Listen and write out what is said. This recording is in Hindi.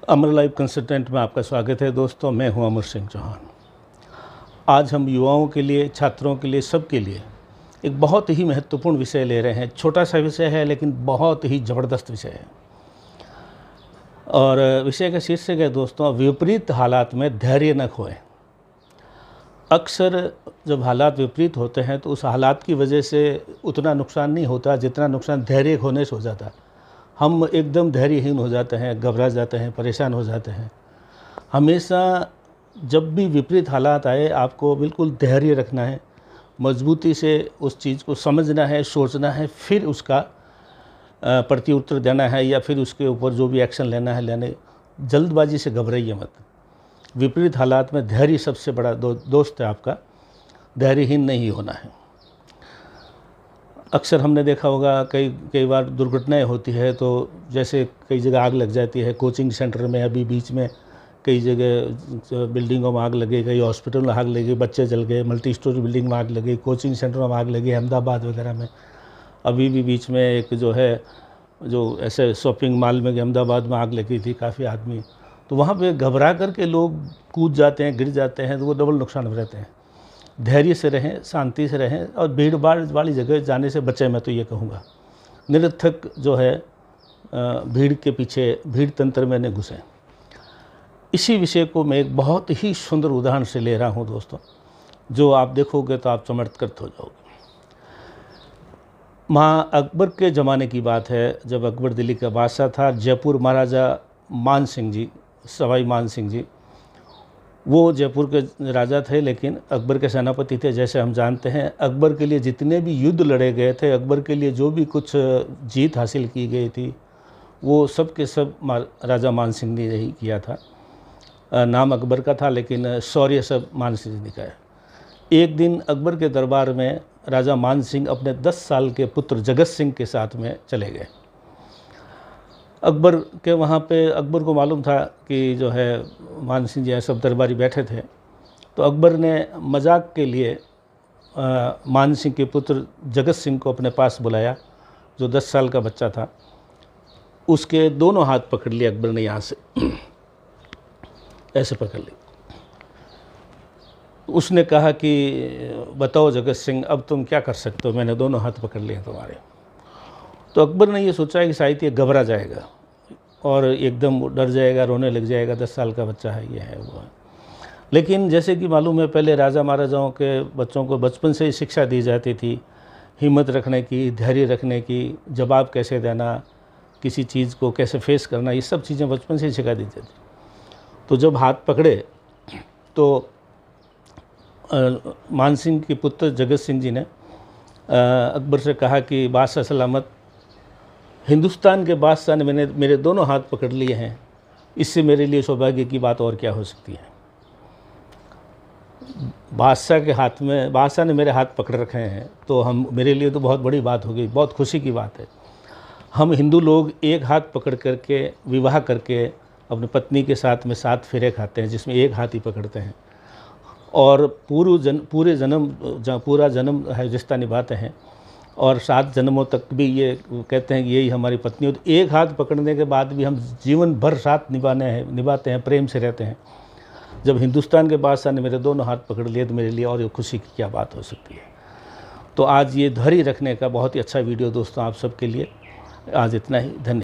अमर लाइफ कंसल्टेंट में आपका स्वागत है दोस्तों। मैं हूं अमर सिंह चौहान। आज हम युवाओं के लिए, छात्रों के लिए, सबके लिए एक बहुत ही महत्वपूर्ण विषय ले रहे हैं। छोटा सा विषय है लेकिन बहुत ही ज़बरदस्त विषय है। और विषय का शीर्षक है दोस्तों, विपरीत हालात में धैर्य न खोएं। अक्सर जब हालात विपरीत होते हैं तो उस हालात की वजह से उतना नुकसान नहीं होता जितना नुकसान धैर्य खोने से हो जाता है। हम एकदम धैर्यहीन हो जाते हैं, घबरा जाते हैं, परेशान हो जाते हैं। हमेशा जब भी विपरीत हालात आए आपको बिल्कुल धैर्य रखना है, मजबूती से उस चीज़ को समझना है, सोचना है, फिर उसका प्रत्युत्तर देना है या फिर उसके ऊपर जो भी एक्शन लेना है लेने। जल्दबाजी से घबराइए मत। विपरीत हालात में धैर्य सबसे बड़ा दोस्त है आपका। धैर्यहीन नहीं होना है। अक्सर हमने देखा होगा कई बार दुर्घटनाएं होती है, तो जैसे कई जगह आग लग जाती है। कोचिंग सेंटर में अभी बीच में कई जगह बिल्डिंगों में आग लगी, कई हॉस्पिटल में आग लगी, बच्चे जल गए, मल्टी स्टोरी बिल्डिंग में आग लगी, कोचिंग सेंटर में आग लगी, अहमदाबाद वगैरह में। अभी भी बीच में एक जो ऐसे शॉपिंग मॉल में अहमदाबाद में आग लगी थी, काफ़ी आदमी, तो वहाँ पे घबरा करके लोग कूद जाते हैं, गिर जाते हैं, तो वो डबल नुकसान हो रहते हैं। धैर्य से रहें, शांति से रहें और भीड़ भाड़ वाली जगह जाने से बचें। मैं तो ये कहूँगा, निरर्थक जो है भीड़ के पीछे, भीड़ तंत्र में न घुसें। इसी विषय को मैं एक बहुत ही सुंदर उदाहरण से ले रहा हूँ दोस्तों, जो आप देखोगे तो आप चमत्कृत हो जाओगे। माँ अकबर के ज़माने की बात है, जब अकबर दिल्ली का बादशाह था। जयपुर महाराजा मान सिंह जी, सवाई मान सिंह जी, वो जयपुर के राजा थे लेकिन अकबर के सेनापति थे। जैसे हम जानते हैं, अकबर के लिए जितने भी युद्ध लड़े गए थे, अकबर के लिए जो भी कुछ जीत हासिल की गई थी, वो सब के सब राजा मान सिंह ने ही किया था। नाम अकबर का था लेकिन शौर्य सब मान सिंह ने का है। एक दिन अकबर के दरबार में राजा मान सिंह अपने 10 साल के पुत्र जगत सिंह के साथ में चले गए। अकबर के वहाँ पे अकबर को मालूम था कि जो है मान सिंह जी सब दरबारी बैठे थे, तो अकबर ने मजाक के लिए मान सिंह के पुत्र जगत सिंह को अपने पास बुलाया, जो 10 साल का बच्चा था। उसके दोनों हाथ पकड़ लिए अकबर ने, यहाँ से ऐसे पकड़ लिए। उसने कहा कि बताओ जगत सिंह, अब तुम क्या कर सकते हो, मैंने दोनों हाथ पकड़ लिए तुम्हारे। तो अकबर ने ये सोचा कि शायद ये घबरा जाएगा और एकदम डर जाएगा, रोने लग जाएगा, 10 साल का बच्चा है, ये है वो है। लेकिन जैसे कि मालूम है, पहले राजा महाराजाओं के बच्चों को बचपन से ही शिक्षा दी जाती थी, हिम्मत रखने की, धैर्य रखने की, जवाब कैसे देना, किसी चीज़ को कैसे फेस करना, ये सब चीज़ें बचपन से ही सिखा दी जाती। तो जब हाथ पकड़े तो मान सिंह के पुत्र जगत सिंह जी ने अकबर से कहा कि बादशाह सलामत, हिंदुस्तान के बादशाह ने मेरे दोनों हाथ पकड़ लिए हैं, इससे मेरे लिए सौभाग्य की बात और क्या हो सकती है। बादशाह ने मेरे हाथ पकड़ रखे हैं, तो मेरे लिए तो बहुत बड़ी बात हो गई, बहुत खुशी की बात है। हम हिंदू लोग एक हाथ पकड़ करके विवाह करके अपनी पत्नी के साथ में 7 फेरे खाते हैं, जिसमें एक हाथ ही पकड़ते हैं, और पूरा जन्म है रिश्ता निभाते हैं, और 7 जन्मों तक भी ये कहते हैं कि यही हमारी पत्नी हो। तो एक हाथ पकड़ने के बाद भी हम जीवन भर साथ निभाते हैं, प्रेम से रहते हैं। जब हिंदुस्तान के बादशाह ने मेरे दोनों हाथ पकड़ लिए तो मेरे लिए और ये खुशी की क्या बात हो सकती है। तो आज ये धैर्य रखने का बहुत ही अच्छा वीडियो दोस्तों आप सबके लिए। आज इतना ही, धन्यवाद।